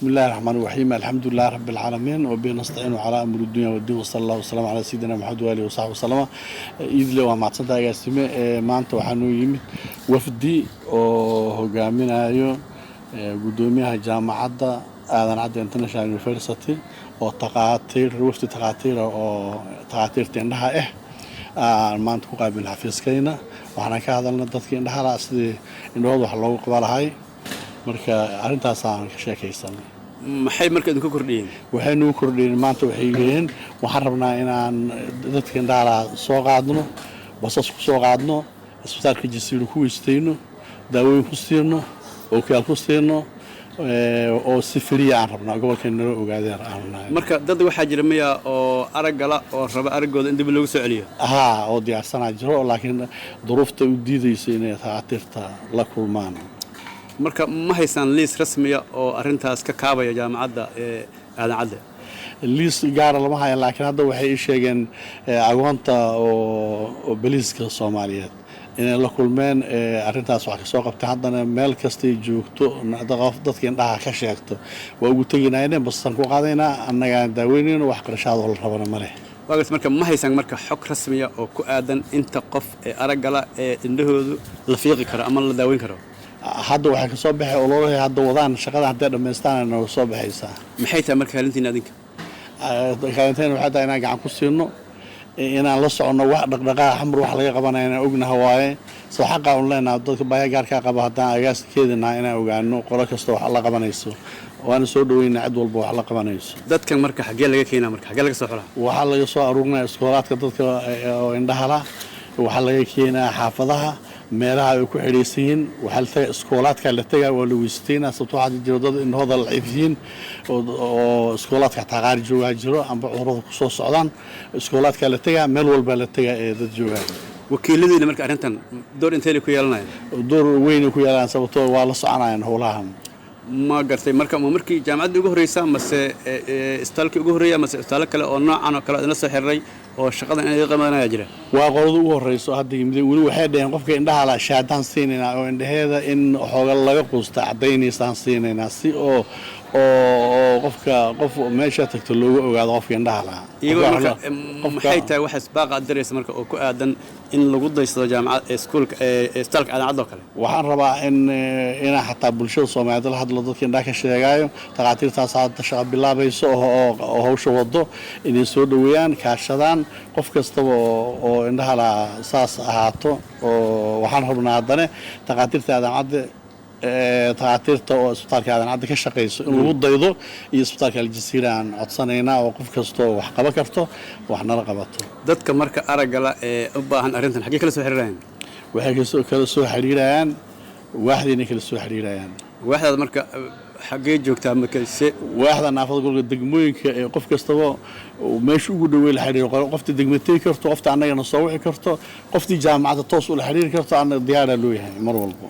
بسم الله الرحمن الرحيم الحمد لله رب العالمين وبه نستعين على أمر الدنيا والدين وصلى الله وسلم على سيدنا محمد وآله وصحبه وسلم إذ لو ما تصدق يا سماء ما أنت وحنو يمت وفدي وهجامنا أيوه قدوميها جامعة هذا عاد انترناشونال يونيفرسيتي وتقاطير وفد تقاطير أو تقاطير تندها ما أنت قابل حفيز كينا وحنا كهذا النضتك إنها رأسي إنه هذا حلو قبل هاي marka arintaas aan ka sheekaysan maxay marka idinku kordhiyeen waxaynu kordhiyeen maanta waxay yihiin waxaan rabnaa inaan dadka indhaha soo qaadno basas ku soo qaadno isbitaalka jisiiro ku weysteeyno daawooyin ku siino oo kale ku siino oo si firiya aan rabnaa gobolkan noo ogaadeen aan marka dad waxa jira miya oo aragala oo raba aragooda in dib loogu soo celiyo oo diyaarsanaa jiro laakiin duruufta u diidaysay inay taatiirta la kulmaan marka ma haysan liis rasmiya oo arintaas ka kaabaya jaamacadda aadan cadde liis gaar lama hayo laakiin hadda waxay sheegeen agoonta oo baliiska Soomaaliyeed inay la kulmeen arintaas wax ka soo qabtay haddana meel kasta ay joogto dadka indhaha ka sheegto waa ugu taginayeen basan ku qaadaynaa annaga daaweynayno wax qarashaad oo la rabana ma leh waagas marka ma haysan marka xog rasmiya oo ku aadan inta qof aragala indhahoodu la fiiqi karo ama la daaweyn karo hadda waxa ka soo baxay ololaha hadda wadaan shaqada hadda dhameystaan oo soo baxaysa maxay tahay marka halintiina adinka kaalinteen waxa tahay inaan gacan ku siino inaan la socono wax dhaqdhaqaaq xamar wax laga qabanayna ognahay waaye soo xaqa u leenahay dadka baahi gaarka qaba hadaan agaaskeedina inaan ogaano qolo kasta wax la qabanayso waana soo dhaweynaa cid walba wax la qabanayso dadkan marka xagee laga keenaa marka xagee laga soo xulaa waxa laga soo aruurinaa iskoolaadka dadka oo indhaha la waxa laga keenaa xaafadaha meelaha ay ku xiriirsiin waxa iskoolaadka la tagaa waa la weysteena sababtoo ah jirodada in hada la ciifiin oo iskoolaadka taqaar jooga jiro amba cudurada ku soo socdaan iskoolaadka la tagaa meel walba la tagaa ee dad jooga wakiiladiina marka arintan door intee ku yeelanayaan door weyn ku yeelanayaan sababtoo waa la soconayaan howlaha ma gartay marka markii jaamacadda ugu horeysa mase isbitaalka ugu horeeya mase isbitaal kale oo noocan oo kale la soo xiriiray oo shaqadan ay qabanaya jira waa qolada ugu horeyso hadda yimid wali waxay dhaheen qofka indhaha la shaadaan siinayna oo indhaheeda in xooga laga quusta cadaynaysan siinayna si oo qofka qof meesha tagto looga ogaado qofka indhaha la iyagoo marka maxay tahay wax isbaaqa dareeysa marka oo ku aadan in lagu daysado jaamacad iskuulka isbitaalka aadan caddo kale waxaan rabaa in xataa bulshada Soomaaliyeed la hadlo dadka indhaha ka sheegayo taqaatiirtaas hadda shaqo bilaabayso oo hawsha wado inay soo dhaweeyaan kaashadaan qof kasta oo indhaha la saas ahaato oo waxaan rabnaa haddana taqaatiirta aadan cadde taqaatiirta oo isbitaalka aadan cadde ka shaqeyso in lagu daydo iyo isbitaalka Al-Jasiira aan codsanayna oo qof kasta wax qaban karto waxna la qabato dadka marka aragala u baahan arintan xagee kala soo xiriirayaan waxay kala soo xiriirayaan waaxdina kala soo xiriirayaan waaxda marka xagee joogtaa marka waaxda naafada gobolka degmooyinka ee qof kastaba meesha ugu dhaweey la xiriir qofta degmatay karto qofta annagana soo wici karto qoftii jaamacadda toos u la xiriir karto annaga diyaar loo yahay mar walba